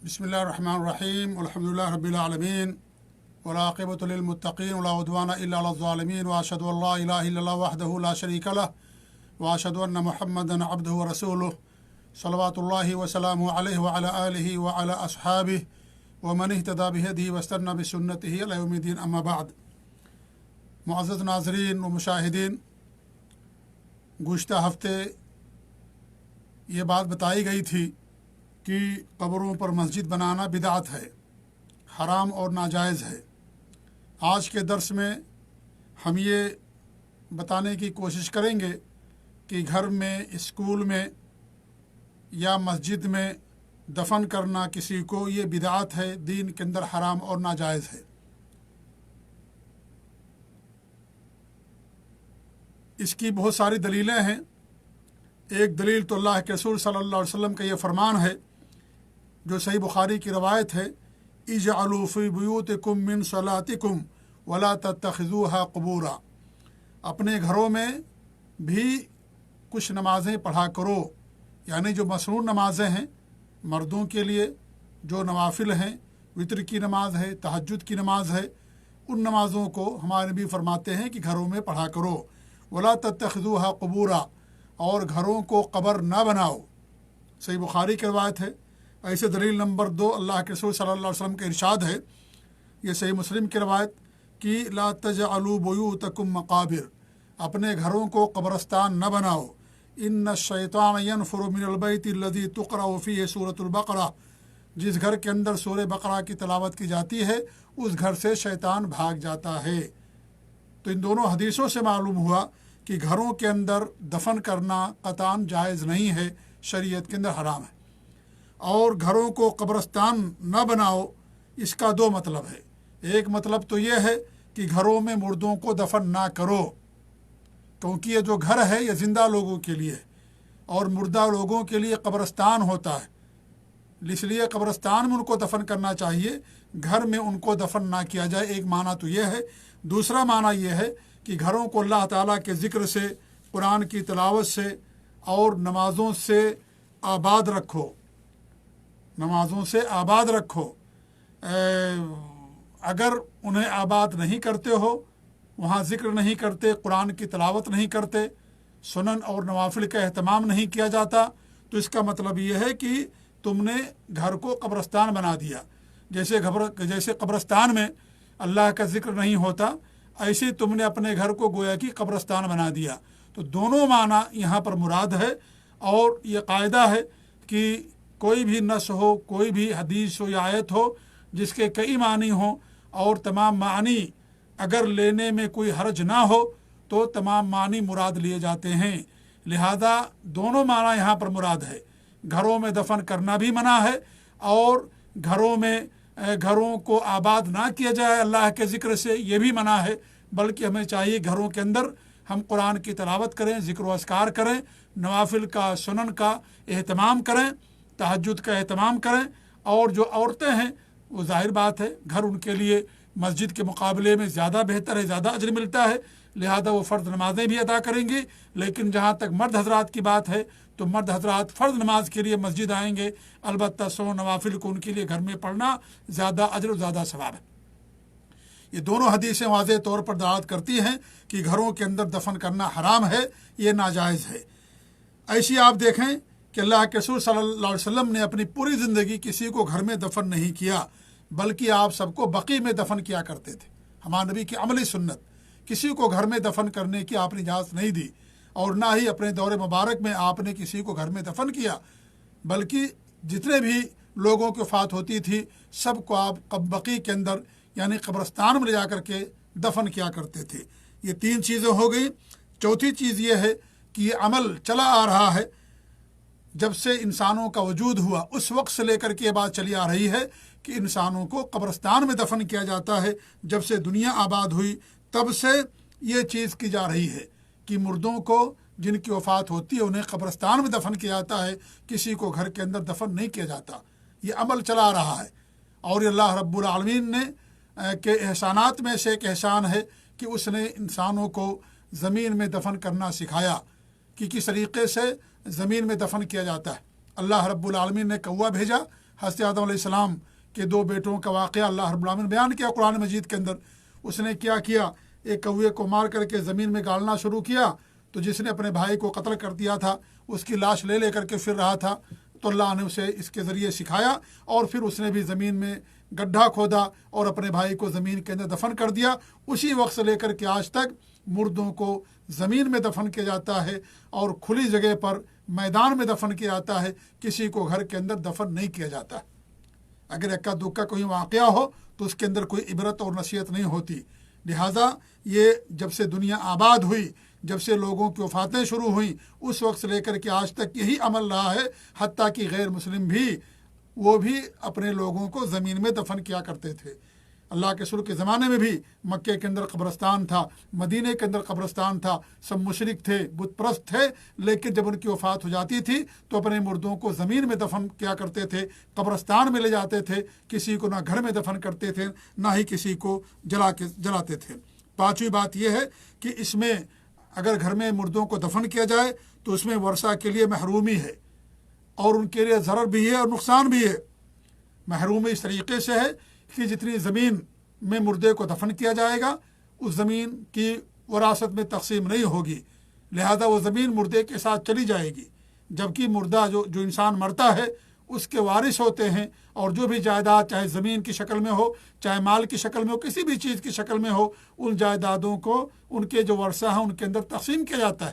बिस्मिल्लाहिर्रहमानिर्रहीम अल्हम्दुलिल्लाहि रब्बिल आलमीन वलाक़िबतु लिल्मुत्तक़ीन वला उद्वाना इल्ला अलल ज़ालिमीन व अशहदु अल्ला इलाहा इल्लल्लाह वहदहु ला शरीका लह व अशहदु अन्न मुहम्मदन अब्दुहु व रसूलुहु सल्लल्लाहु व सल्लमु अलैहि व अला आलिहि व अला अस्हाबिहि व मन इह्तदा बिहदिही वस्तन्ना बिसुन्नतिही इला यौमिद्दीन अम्मा बाद। मुअज़्ज़ज़ नाज़रीन व मुशाहिदीन, गुज़िश्ता हफ़्ते ये बात बताई गई थी कि कब्रों पर मस्जिद बनाना बिदअत है, हराम और नाजायज़ है। आज के दर्स में हम ये बताने की कोशिश करेंगे कि घर में, स्कूल में या मस्जिद में दफन करना किसी को ये बिदअत है, दीन के अंदर हराम और नाजायज़ है। इसकी बहुत सारी दलीलें हैं। एक दलील तो अल्लाह के रसूल सल्लल्लाहु अलैहि वसल्लम का ये फरमान है जो सही बुखारी की रवायत है, इजअलू फी बुयूतिकुम मिन सलातिकुम वला तत्तखिज़ूहा क़ुबूरा। अपने घरों में भी कुछ नमाज़ें पढ़ा करो, यानी जो मसनून नमाज़ें हैं मर्दों के लिए, जो नवाफिल हैं, वितर की नमाज है, तहज्जुद की नमाज है, उन नमाज़ों को हमारे नबी फरमाते हैं कि घरों में पढ़ा करो। वला तत्तखिज़ूहा क़ुबूरा, और घरों को कब्र ना बनाओ। सही बुखारी की रवायत है। ऐसे दलील नंबर 2 अल्लाह के रसूल सल्लल्लाहु अलैहि वसल्लम का इरशाद है, ये सही मुस्लिम की रवायत, कि ला तजअलू बुयूतकुम मकाबिर, अपने घरों को कब्रस्तान न बनाओ। इन्न शैतान यनफुरु मिनल बैति लज़ी तुक़रअ फ़ीहि सूरतुल बक़रा, जिस घर के अंदर सूरह बकरा की तिलावत की जाती है उस घर से शैतान भाग जाता है। तो इन दोनों हदीसों से मालूम हुआ कि घरों के अंदर दफन करना क़तआन जायज़ नहीं है, शरीयत के अंदर हराम है। और घरों को कब्रस्तान न बनाओ, इसका 2 मतलब है। एक मतलब तो ये है कि घरों में मुर्दों को दफन ना करो, क्योंकि ये जो घर है ये ज़िंदा लोगों के लिए है और मुर्दा लोगों के लिए कब्रस्तान होता है, इसलिए कब्रस्तान में उनको दफन करना चाहिए, घर में उनको दफन ना किया जाए। एक माना तो ये है। दूसरा माना ये है कि घरों को अल्लाह ताला के ज़िक्र से, कुरान की तिलावत से और नमाज़ों से आबाद रखो, नमाज़ों से आबाद रखो। अगर उन्हें आबाद नहीं करते हो, वहाँ ज़िक्र नहीं करते, कुरान की तिलावत नहीं करते, सुनन और नवाफिल का एहतमाम नहीं किया जाता, तो इसका मतलब ये है कि तुमने घर को कब्रस्तान बना दिया। जैसे कब्रस्तान में अल्लाह का ज़िक्र नहीं होता, ऐसे तुमने अपने घर को गोया कि कब्रस्तान बना दिया। तो दोनों माना यहाँ पर मुराद है। और ये कायदा है कि कोई भी नस हो, कोई भी हदीस हो या आयत हो जिसके कई मानी हों और तमाम मानी अगर लेने में कोई हर्ज ना हो तो तमाम मानी मुराद लिए जाते हैं। लिहाजा दोनों माना यहाँ पर मुराद है। घरों में दफन करना भी मना है और घरों को आबाद ना किया जाए अल्लाह के ज़िक्र से, ये भी मना है। बल्कि हमें चाहिए घरों के अंदर हम कुरान की तिलावत करें, ज़िक्र व अस्कार करें, नवाफिल का, सुनन का एहतमाम करें, तहज्जुद का एहतमाम करें। और जो औरतें हैं वो ज़ाहिर बात है घर उनके लिए मस्जिद के मुकाबले में ज़्यादा बेहतर है, ज़्यादा अजर मिलता है, लिहाजा वो फ़र्ज़ नमाज़ें भी अदा करेंगी। लेकिन जहाँ तक मर्द हजरात की बात है तो मर्द हजरात फ़र्ज़ नमाज के लिए मस्जिद आएंगे, अलबत्ता सो नवाफिल को उनके लिए घर में पढ़ना ज़्यादा अजर, ज़्यादा सवाब है। ये दोनों हदीसें वाज़ेह तौर पर दलालत करती हैं कि घरों के अंदर दफन करना हराम है, ये नाजायज़ है। ऐसी आप देखें कि अल्लाह के रसूल सल्लल्लाहु अलैहि वसल्लम ने अपनी पूरी ज़िंदगी किसी को घर में दफन नहीं किया, बल्कि आप सबको बकी में दफन किया करते थे। हमारे नबी की अमली सुन्नत, किसी को घर में दफन करने की आपने इजाज़त नहीं दी और ना ही अपने दौरे मुबारक में आपने किसी को घर में दफन किया, बल्कि जितने भी लोगों की वफ़ात होती थी सबको आप बकी के अंदर यानी कब्रस्तान में ले जा कर के दफन किया करते थे। ये 3 चीज़ें हो गई। चौथी चीज़ ये है कि ये अमल चला आ रहा है जब से इंसानों का वजूद हुआ, उस वक्त से लेकर के ये बात चली आ रही है कि इंसानों को कब्रस्तान में दफन किया जाता है। जब से दुनिया आबाद हुई तब से ये चीज़ की जा रही है कि मुर्दों को जिनकी वफ़ात होती है उन्हें कब्रस्तान में दफन किया जाता है, किसी को घर के अंदर दफन नहीं किया जाता। ये अमल चला आ रहा है। और ये अल्लाह रब्बुल आलमीन ने के एहसानात में से एक एहसान है कि उसने इंसानों को ज़मीन में दफन करना सिखाया कि किस तरीक़े से ज़मीन में दफन किया जाता है। अल्लाह रब्बुल आलमीन ने कौवा भेजा, حضرت آدم علیہ السلام کے 2 بیٹوں کا واقعہ اللہ رب العالمین نے بیان کیا قرآن مجید کے اندر. اس نے کیا کیا، ایک کوے کو مار کر کے زمین میں گالنا شروع کیا. تو جس نے اپنے بھائی کو قتل کر دیا تھا اس کی لاش لے کر کے پھر رہا تھا، تو اللہ نے اسے اس کے ذریعے سکھایا، اور پھر اس نے بھی زمین میں گڈھا کھودا اور اپنے بھائی کو زمین کے اندر دفن کر دیا. اسی وقت سے لے کر کے آج تک مردوں کو زمین میں دفن کیا جاتا ہے اور کھلی جگہ پر میدان میں دفن کیا جاتا ہے. کسی کو گھر کے اندر دفن نہیں کیا جاتا. اگر اکا دکا کوئی واقعہ ہو تو اس کے اندر کوئی عبرت اور نصیحت نہیں ہوتی. لہٰذا یہ جب سے دنیا آباد ہوئی، جب سے لوگوں کی وفاتیں شروع ہوئیں، اس وقت سے لے کر کے آج تک یہی عمل رہا ہے. حتیٰ کہ غیر مسلم بھی وہ بھی اپنے لوگوں کو زمین میں دفن کیا کرتے تھے. اللہ کے رسول کے زمانے میں بھی مکے کے اندر قبرستان تھا، مدینے کے اندر قبرستان تھا. سب مشرک تھے، بت پرست تھے، لیکن جب ان کی وفات ہو جاتی تھی تو اپنے مردوں کو زمین میں دفن کیا کرتے تھے، قبرستان میں لے جاتے تھے. کسی کو نہ گھر میں دفن کرتے تھے، نہ ہی کسی کو جلاتے تھے. 5ویں بات یہ ہے کہ اس میں اگر گھر میں مردوں کو دفن کیا جائے تو اس میں ورثہ کے لیے محرومی ہے، اور ان کے لیے ضرر بھی ہے اور نقصان بھی ہے. محرومی اس طریقے سے ہے کہ جتنی زمین میں مردے کو دفن کیا جائے گا اس زمین کی وراثت میں تقسیم نہیں ہوگی، لہذا وہ زمین مردے کے ساتھ چلی جائے گی. جبکہ مردہ جو انسان مرتا ہے اس کے وارث ہوتے ہیں، اور جو بھی جائیداد چاہے زمین کی شکل میں ہو، چاہے مال کی شکل میں ہو، کسی بھی چیز کی شکل میں ہو، ان جائیدادوں کو ان کے جو ورثہ ہیں ان کے اندر تقسیم کیا جاتا ہے.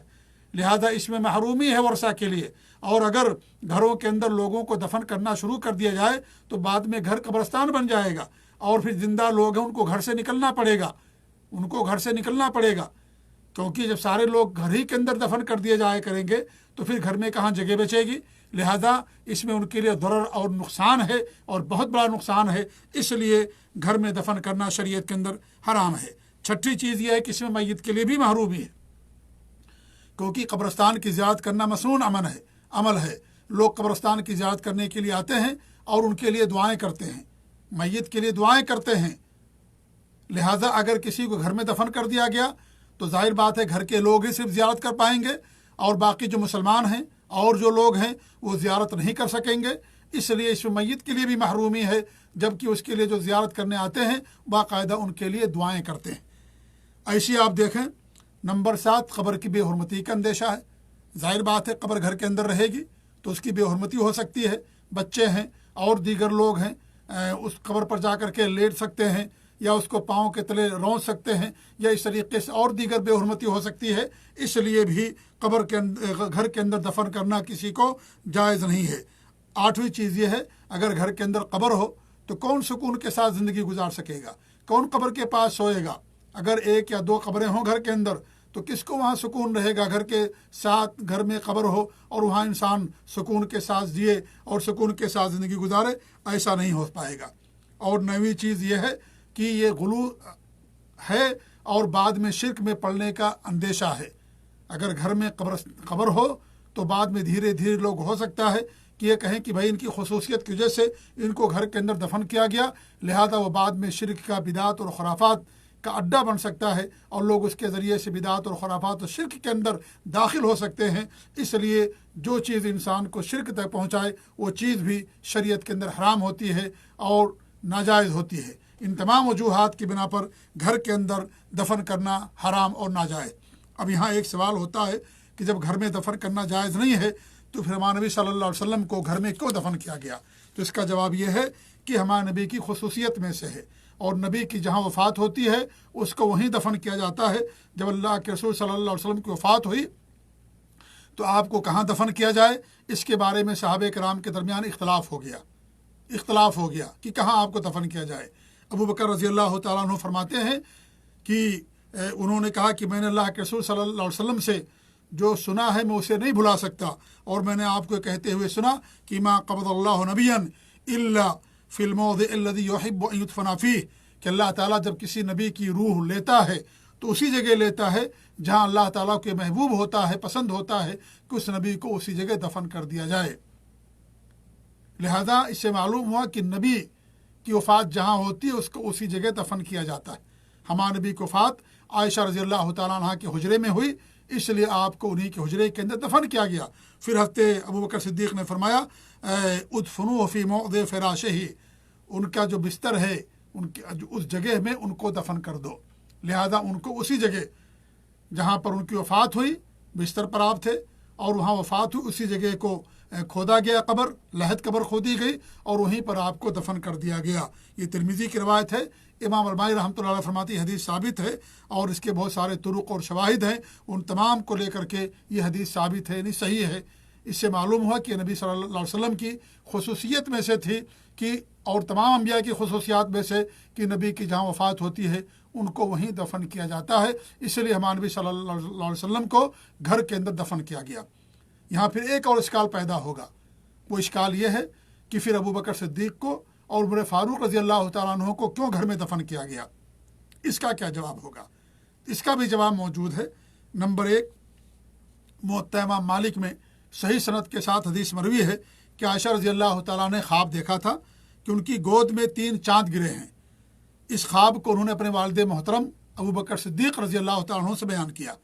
لہذا اس میں محرومی ہے ورثہ کے لیے. اور اگر گھروں کے اندر لوگوں کو دفن کرنا شروع کر دیا جائے تو بعد میں گھر قبرستان بن جائے گا، اور پھر زندہ لوگ ہیں ان کو گھر سے نکلنا پڑے گا. کیونکہ جب سارے لوگ گھر ہی کے اندر دفن کر دیے جائے کریں گے تو پھر گھر میں کہاں جگہ بچے گی. لہذا اس میں ان کے لیے ضرر اور نقصان ہے، اور بہت بڑا نقصان ہے. اس لیے گھر میں دفن کرنا شریعت کے اندر حرام ہے. 6ٹھی چیز یہ ہے کہ اس میں میت کے لیے بھی محرومی ہے، کیونکہ قبرستان کی زیارت کرنا مسنون عمل ہے. لوگ قبرستان کی زیارت کرنے کے لیے آتے ہیں اور ان کے لیے دعائیں کرتے ہیں، میت کے لیے دعائیں کرتے ہیں. لہذا اگر کسی کو گھر میں دفن کر دیا گیا تو ظاہر بات ہے گھر کے لوگ ہی صرف زیارت کر پائیں گے، اور باقی جو مسلمان ہیں اور جو لوگ ہیں وہ زیارت نہیں کر سکیں گے. اس لیے اس میت کے لیے بھی محرومی ہے، جبکہ اس کے لیے جو زیارت کرنے آتے ہیں باقاعدہ ان کے لیے دعائیں کرتے ہیں. ایسی آپ دیکھیں. نمبر 7، قبر کی بے حرمتی کا اندیشہ ہے. ظاہر بات ہے قبر گھر کے اندر رہے گی تو اس کی بے حرمتی ہو سکتی ہے. بچے ہیں اور دیگر لوگ ہیں، اس قبر پر جا کر کے لیٹ سکتے ہیں، یا اس کو پاؤں کے تلے رون سکتے ہیں، یا اس طریقے سے اور دیگر بے حرمتی ہو سکتی ہے. اس لیے بھی گھر کے اندر دفن کرنا کسی کو جائز نہیں ہے. 8ویں چیز یہ ہے، اگر گھر کے اندر قبر ہو تو کون سکون کے ساتھ زندگی گزار سکے گا؟ کون قبر کے پاس سوئے گا؟ اگر 1 یا 2 قبریں ہوں گھر کے اندر تو کس کو وہاں سکون رہے گا؟ گھر کے ساتھ گھر میں قبر ہو اور وہاں انسان سکون کے ساتھ جیے اور سکون کے ساتھ زندگی گزارے، ایسا نہیں ہو پائے گا. اور 9ویں چیز یہ ہے کہ یہ غلو ہے اور بعد میں شرک میں پڑنے کا اندیشہ ہے. اگر گھر میں قبر ہو تو بعد میں دھیرے دھیرے لوگ ہو سکتا ہے کہ یہ کہیں کہ بھائی ان کی خصوصیت کی وجہ سے ان کو گھر کے اندر دفن کیا گیا، لہذا وہ بعد میں شرک کا، بدعت اور خرافات کا اڈا بن سکتا ہے، اور لوگ اس کے ذریعے سے بدعت اور خرافات اور شرک کے اندر داخل ہو سکتے ہیں. اس لیے جو چیز انسان کو شرک تک پہنچائے وہ چیز بھی شریعت کے اندر حرام ہوتی ہے اور ناجائز ہوتی ہے. ان تمام وجوہات کی بنا پر گھر کے اندر دفن کرنا حرام اور ناجائز. اب یہاں ایک سوال ہوتا ہے کہ جب گھر میں دفن کرنا جائز نہیں ہے تو پھر ہمارے نبی صلی اللہ علیہ وسلم کو گھر میں کیوں دفن کیا گیا؟ تو اس کا جواب یہ ہے کہ ہمارے نبی کی خصوصیت میں سے ہے، اور نبی کی جہاں وفات ہوتی ہے اس کو وہیں دفن کیا جاتا ہے. جب اللہ کے رسول صلی اللہ علیہ وسلم کی وفات ہوئی تو آپ کو کہاں دفن کیا جائے، اس کے بارے میں صحابہ کرام کے درمیان اختلاف ہو گیا کہ کہاں آپ کو دفن کیا جائے. ابو بکر رضی اللہ تعالیٰ عنہ فرماتے ہیں کہ انہوں نے کہا کہ میں نے اللہ کے رسول صلی اللہ علیہ وسلم سے جو سنا ہے میں اسے نہیں بھلا سکتا، اور میں نے آپ کو کہتے ہوئے سنا کہ ما قبض اللہ نبیا الا فی الموضع الذی یحب ان یدفن فیہ، کہ اللہ تعالیٰ جب کسی نبی کی روح لیتا ہے تو اسی جگہ لیتا ہے جہاں اللہ تعالیٰ کے محبوب ہوتا ہے، پسند ہوتا ہے کہ اس نبی کو اسی جگہ دفن کر دیا جائے. لہذا اس سے معلوم ہوا کہ نبی کی وفات جہاں ہوتی ہے اس کو اسی جگہ دفن کیا جاتا ہے. ہمارے نبی کی وفات عائشہ رضی اللہ تعالیٰ عنہ کے حجرے میں ہوئی، इसलिए आपको उन्हीं के हुजरे के अंदर दफन किया गया। फिर हज़रत अबू बकर सिद्दीक़ ने फरमाया उदफनु फ़ी मौज़ि फ़िराशिही, उनका जो बिस्तर है उनके उस जगह में उनको दफन कर दो। लिहाजा उनको उसी जगह जहाँ पर उनकी वफ़ात हुई, बिस्तर पर आप थे और वहाँ वफ़ात हुई, उसी जगह को खोदा गया, कब्र लहद कब्र खोदी गई और वहीं पर आपको दफन कर दिया गया। ये तिरमिज़ी की रवायत है। इमाम अलबानी रहमतुल्लाह अलैह फरमाती हदीस साबित है और इसके बहुत सारे तुरुक और शवाहिद हैं, उन तमाम को लेकर के ये हदीस साबित है, नहीं सही है। इससे मालूम हुआ कि नबी सल्लल्लाहु अलैहि वसल्लम की खुसूसियत में से थी कि और तमाम अंबिया की खुसूसियात में से कि नबी की जहाँ वफ़ात होती है उनको वहीं दफन किया जाता है। इसलिए हमारे नबी सल्लल्लाहु अलैहि वसल्लम को घर के अंदर दफन किया गया। यहाँ फिर एक और इश्काल पैदा होगा। वो इश्काल ये है कि फिर अबू बकर सिद्दीक़ को और उमर फ़ारूक रज़ी अल्लाह तआला अन्हु को क्यों घर में दफन किया गया? इसका क्या जवाब होगा? इसका भी जवाब मौजूद है। नंबर 1, मुवत्ता इमाम मालिक में सही सनद के साथ हदीस मरवी है कि आयशा रज़ी अल्लाह तआला ने ख्वाब देखा था कि उनकी गोद में 3 चाँद गिरे हैं। इस ख्वाब को उन्होंने अपने वालिद मोहतरम अबू बकर सिद्दीक़ रज़ी अल्लाह तआला अन्हु से बयान किया,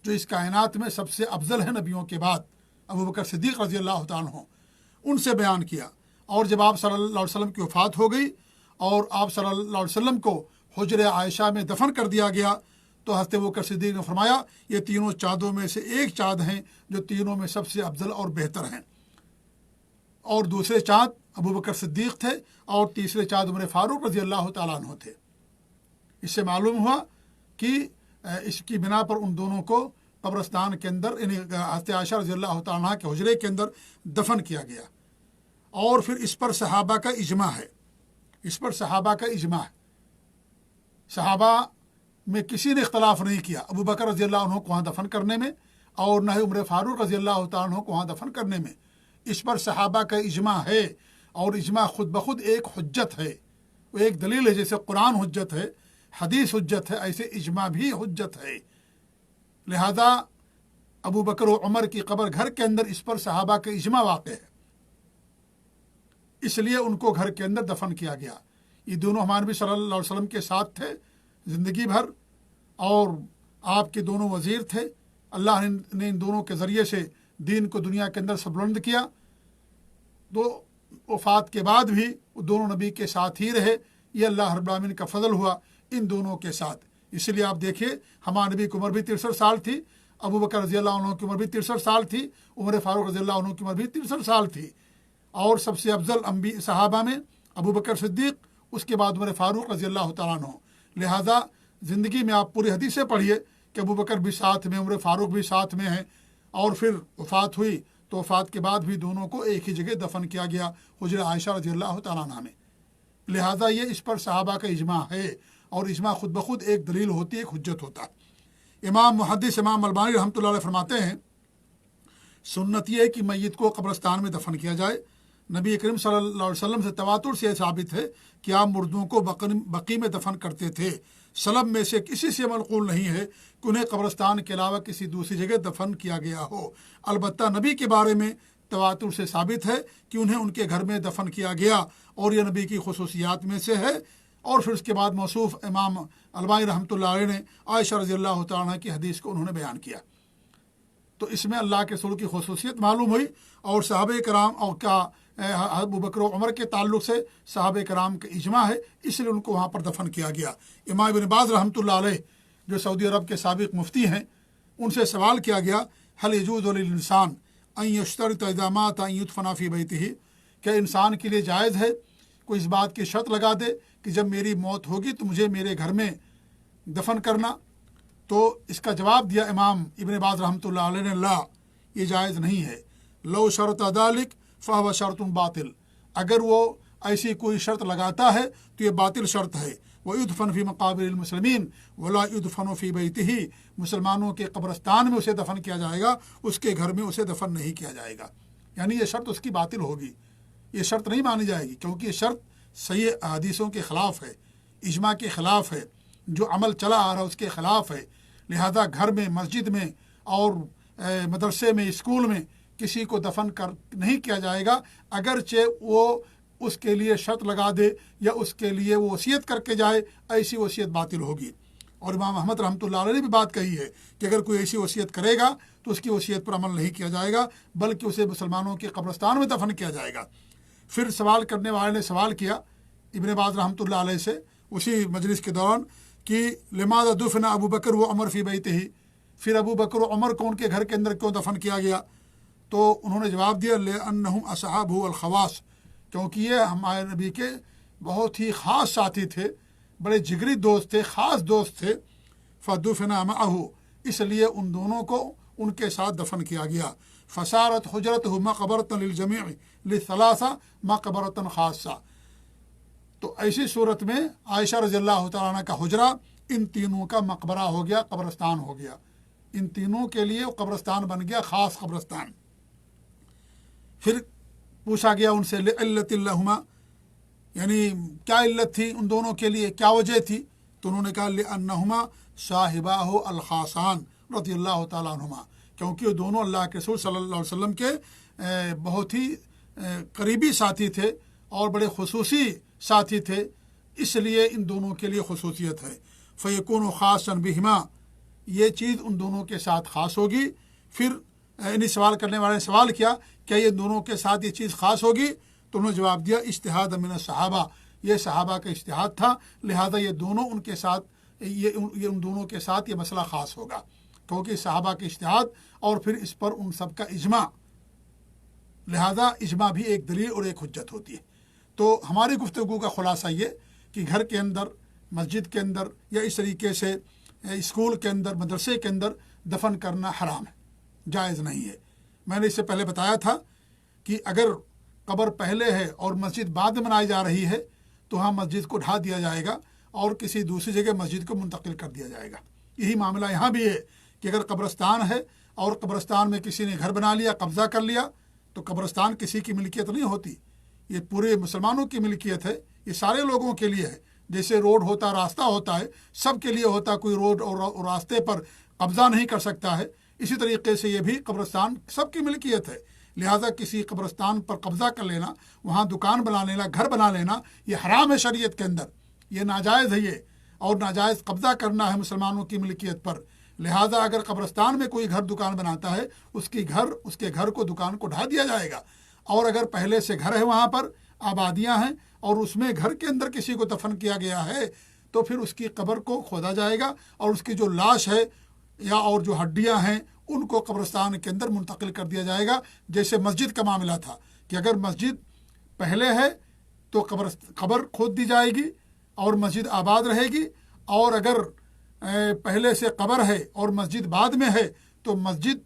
जो इस कायनात में सबसे अफजल है नबियों के बाद, अबू बकर सिद्दीक़ रज़ी अल्लाह तआला अन्हु, उनसे बयान किया। और जब आप सल्लल्लाहु अलैहि वसल्लम की वफ़ात हो गई और आप सल्लल्लाहु अलैहि वसल्लम को हुजरे आयशा में दफन कर दिया गया, तो हज़रत अबू बकर सिद्दीक़ ने फरमाया ये तीनों चाँदों में से एक चाँद हैं जो तीनों में सबसे अफजल और बेहतर हैं। और दूसरे चाँद अबू बकर सिद्दीक़ थे और तीसरे चाँद उमर फ़ारूक रज़ी अल्लाह तआला अन्हु थे। इससे मालूम हुआ कि इसकी बिना पर उन दोनों को कब्रस्तान के अंदर हज़रत आयशा रज़ी अल्लाह तआला अन्हा के हुजरे के अंदर दफन किया गया। और फिर इस पर सहाबा का इजमा है, इस पर सहाबा का इजमा है। सहाबा में किसी ने इख्तलाफ नहीं किया अबू बकर रज़ी अल्लाह अन्हु को वहाँ दफन करने में और न ही उमर फ़ारूक रज़ी अल्लाह तआला अन्हु को वहाँ दफन करने में। इस पर सहाबा का इजमा है और इजमा खुद ब खुद एक हुज्जत है, वो एक दलील है। जैसे कुरान हुज्जत है, हदीस हुज्जत है, ऐसे इजमा भी हुज्जत है। लिहाजा अबू बकर और उमर की कब्र घर के अंदर, इस पर सहाबा का इजमा वाक़ है, इसलिए उनको घर के अंदर दफन किया गया। ये दोनों हमारे नबी सल्लल्लाहु अलैहि वसल्लम के साथ थे ज़िंदगी भर और आपके दोनों वज़ीर थे। अल्लाह ने इन दोनों के ज़रिए से दीन को दुनिया के अंदर सबुलंद किया। तो वफ़ात के बाद भी वो दोनों नबी के साथ ही रहे। ये अल्लाह रब्बुल आलमीन का फ़ज़ल हुआ इन दोनों के साथ। इसलिए आप देखिए हमारे नबी की उम्र भी 63 साल थी, अबू बकर रज़ी अल्लाह अन्हु की उम्र भी 63 साल थी, उमर फ़ारूक रज़ी अल्लाह अन्हु की उम्र भी 63 साल थी। और सबसे अफजल सहाबा में अबू बकर सिद्दीक़, उसके बाद उमर फ़ारूक रज़ी अल्लाह तआला अन्हु। लिहाजा ज़िंदगी में आप पूरी हदीसें पढ़िए कि अबू बकर भी साथ में, उमर फ़ारूक भी साथ में हैं। और फिर वफ़ात हुई तो वफ़ात के बाद भी दोनों को एक ही जगह दफन किया गया, हुजरे आयशा रज़ी अल्लाह तआला अन्हा में। लिहाजा ये इस पर सहाबा का इजमा है और इजमा खुद ब खुद एक दलील होती है, एक हुज्जत होता है। इमाम मुहद्दिस इमाम अलबानी रहमतुल्लाह अलैह फरमाते हैं सुन्नत ये है कि मैयत को कब्रस्तान में दफन किया जाए। नबी करीम सल्लल्लाहु अलैहि वसल्लम से तवातुर से साबित है कि आप मुर्दों को बकी में दफन करते थे। सलब में से किसी से मनक़ूल नहीं है कि उन्हें कब्रस्तान के अलावा किसी दूसरी जगह दफन किया गया हो। अलबत्ता नबी के बारे में तवातुर से साबित है कि उन्हें उनके घर में दफन किया गया और यह नबी की खुसूसियात में से है। और फिर उसके बाद मौसूफ इमाम अलबानी रहमतुल्लाह अलैह ने आयशा रज़ी अल्लाह तआला अन्हा की हदीस को उन्होंने बयान किया। तो इसमें अल्लाह के रसूल की खुसूसियत मालूम हुई और सहाबे कराम और का अबू बकर और उमर के ताल्लुक़ से सहाबे कराम का इजमा है, इसलिए उनको वहाँ पर दफन किया गया। इमाम इब्न बाज़ रहमतुल्लाह अलैह जो सऊदी अरब के साबिक़ मुफ्ती हैं, उनसे सवाल किया गया हल यजूज़ु लिल इंसान अन यश्तरित इज़ा मात अन युदफना फ़ी बैतिही, क्या इंसान के लिए जायज़ है कोई इस बात की शर्त लगा दे कि जब मेरी मौत होगी तो मुझे मेरे घर में दफन करना? तो इसका जवाब दिया इमाम इब्न बाज़ रहमतुल्लाह अलैह ने, ला, ये जायज़ नहीं है। लो शर्त दालिक फ़हुव शर्तुन बातिल, अगर वो ऐसी कोई शर्त लगाता है तो ये बातिल शर्त है। वह युदफन फ़ी मक़ाबिरिल मुस्लिमीन वला युदफन फ़ी बैतिही, मुसलमानों के कब्रस्तान में उसे दफन किया जाएगा, उसके घर में उसे दफन नहीं किया जाएगा। यानी ये शर्त उसकी बातिल होगी, ये शर्त नहीं मानी जाएगी, क्योंकि ये शर्त सही हदीसों के ख़िलाफ़ है, इजमा के ख़िलाफ़ है, जो अमल चला आ रहा है उसके ख़िलाफ़ है। लिहाजा घर में, मस्जिद में और मदरसे में, स्कूल में किसी को दफन कर नहीं किया जाएगा, अगरचे वो उसके लिए शर्त लगा दे या उसके लिए वो वसीयत करके जाए, ऐसी वसीयत बातिल होगी। اور امام احمد رحمۃ اللہ علیہ نے بھی بات کہی ہے کہ اگر کوئی ایسی وصیت کرے گا تو اس کی وصیت پر عمل نہیں کیا جائے گا، بلکہ اسے مسلمانوں کے قبرستان میں دفن کیا جائے گا۔ پھر سوال کرنے والے نے سوال کیا ابن باز رحمۃ اللہ علیہ سے اسی مجلس کے دوران کہ لماذا دفن ابو بکر و عمر فی بیتہ، پھر ابو بکر و عمر کو ان کے گھر کے اندر کیوں دفن کیا گیا؟ تو انہوں نے جواب دیا لأنہم اصحابہ الخواص، کیونکہ یہ ہمارے نبی کے بہت ہی خاص ساتھی تھے، بڑے جگری دوست تھے، خاص دوست تھے۔ فدفن معہ، اس لیے ان دونوں کو ان کے ساتھ دفن کیا گیا۔ فصارت حجرتہ مقبرۃ للجمیع للثلاثہ مقبرۃ خاصہ، تو ایسی صورت میں عائشہ رضی اللہ تعالیٰ عنہ کا حجرہ ان تینوں کا مقبرہ ہو گیا، قبرستان ہو گیا، ان تینوں کے لیے قبرستان بن گیا، خاص قبرستان۔ پھر پوچھا گیا ان سے لعلت لہما، یعنی کیا علت تھی ان دونوں کے لیے، کیا وجہ تھی؟ تو انہوں نے کہا لأنہما صاحباہ الخاصان رضی اللہ تعالیٰ عنہما، کیونکہ وہ دونوں اللہ کے رسول صلی اللہ علیہ وسلم کے بہت ہی قریبی ساتھی تھے اور بڑے خصوصی ساتھی تھے، اس لیے ان دونوں کے لیے خصوصیت ہے۔ فیکون خاصا بہما، یہ چیز ان دونوں کے ساتھ خاص ہوگی۔ پھر انہیں سوال کرنے والے نے سوال کیا کیا یہ دونوں کے ساتھ یہ چیز خاص ہوگی؟ تو انہوں نے جواب دیا اجتہاد من الصحابہ، یہ صحابہ کا اجتہاد تھا، لہذا یہ دونوں ان کے ساتھ یہ ان دونوں کے ساتھ یہ مسئلہ خاص ہوگا، کیونکہ صحابہ کے اجتہاد اور پھر اس پر ان سب کا اجماع، لہذا اجماع بھی ایک دلیل اور ایک حجت ہوتی ہے۔ تو ہماری گفتگو کا خلاصہ یہ کہ گھر کے اندر، مسجد کے اندر یا اس طریقے سے اسکول کے اندر، مدرسے کے اندر دفن کرنا حرام ہے، جائز نہیں ہے۔ میں نے اس سے پہلے بتایا تھا کہ اگر قبر پہلے ہے اور مسجد بعد میں بنائی جا رہی ہے تو ہاں مسجد کو ڈھا دیا جائے گا اور کسی دوسری جگہ مسجد کو منتقل کر دیا جائے گا۔ یہی معاملہ یہاں بھی ہے کہ اگر قبرستان ہے اور قبرستان میں کسی نے گھر بنا لیا، قبضہ کر لیا، تو قبرستان کسی کی ملکیت نہیں ہوتی، یہ پورے مسلمانوں کی ملکیت ہے، یہ سارے لوگوں کے لیے ہے۔ جیسے روڈ ہوتا، راستہ ہوتا ہے، سب کے لیے ہوتا، کوئی روڈ اور راستے پر قبضہ نہیں کر سکتا ہے، اسی طریقے سے یہ بھی قبرستان سب کی ملکیت ہے، لہذا کسی قبرستان پر قبضہ کر لینا، وہاں دکان بنا لینا، گھر بنا لینا، یہ حرام ہے شریعت کے اندر، یہ ناجائز ہے، یہ اور ناجائز قبضہ کرنا ہے مسلمانوں کی ملکیت پر۔ لہذا اگر قبرستان میں کوئی گھر دکان بناتا ہے، اس کے گھر کو، دکان کو ڈھا دیا جائے گا، اور اگر پہلے سے گھر ہے وہاں پر، آبادیاں ہیں اور اس میں گھر کے اندر کسی کو دفن کیا گیا ہے تو پھر اس کی قبر کو کھودا جائے گا اور اس کی جو لاش ہے یا اور جو ہڈیاں ہیں ان کو قبرستان کے اندر منتقل کر دیا جائے گا۔ جیسے مسجد کا معاملہ تھا کہ اگر مسجد پہلے ہے تو قبر کھود دی جائے گی اور مسجد آباد رہے گی، اور اگر پہلے سے قبر ہے اور مسجد بعد میں ہے تو مسجد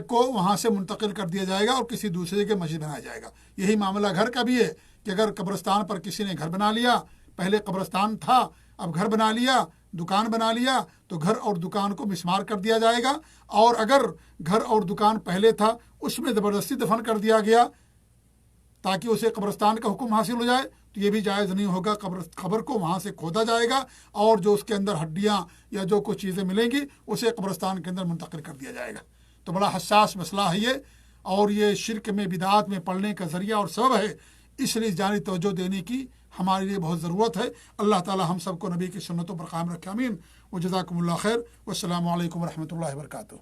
کو وہاں سے منتقل کر دیا جائے گا اور کسی دوسرے کے مسجد بنایا جائے گا۔ یہی معاملہ گھر کا بھی ہے کہ اگر قبرستان پر کسی نے گھر بنا لیا، پہلے قبرستان تھا اب گھر بنا لیا، دکان بنا لیا، تو گھر اور دکان کو مسمار کر دیا جائے گا، اور اگر گھر اور دکان پہلے تھا اس میں زبردستی دفن کر دیا گیا تاکہ اسے قبرستان کا حکم حاصل ہو جائے تو یہ بھی جائز نہیں ہوگا، قبر کو وہاں سے کھودا جائے گا اور جو اس کے اندر ہڈیاں یا جو کچھ چیزیں ملیں گی اسے قبرستان کے اندر منتقل کر دیا جائے گا۔ تو بڑا حساس مسئلہ ہے یہ، اور یہ شرک میں، بدعات میں پڑنے کا ذریعہ اور سبب ہے، اس لیے جانب توجہ دینے کی ہمارے لیے بہت ضرورت ہے۔ اللہ تعالی ہم سب کو نبی کی سنتوں پر قائم رکھے، آمین۔ وجزاکم اللہ خیر، والسلام علیکم ورحمۃ اللہ وبرکاتہ۔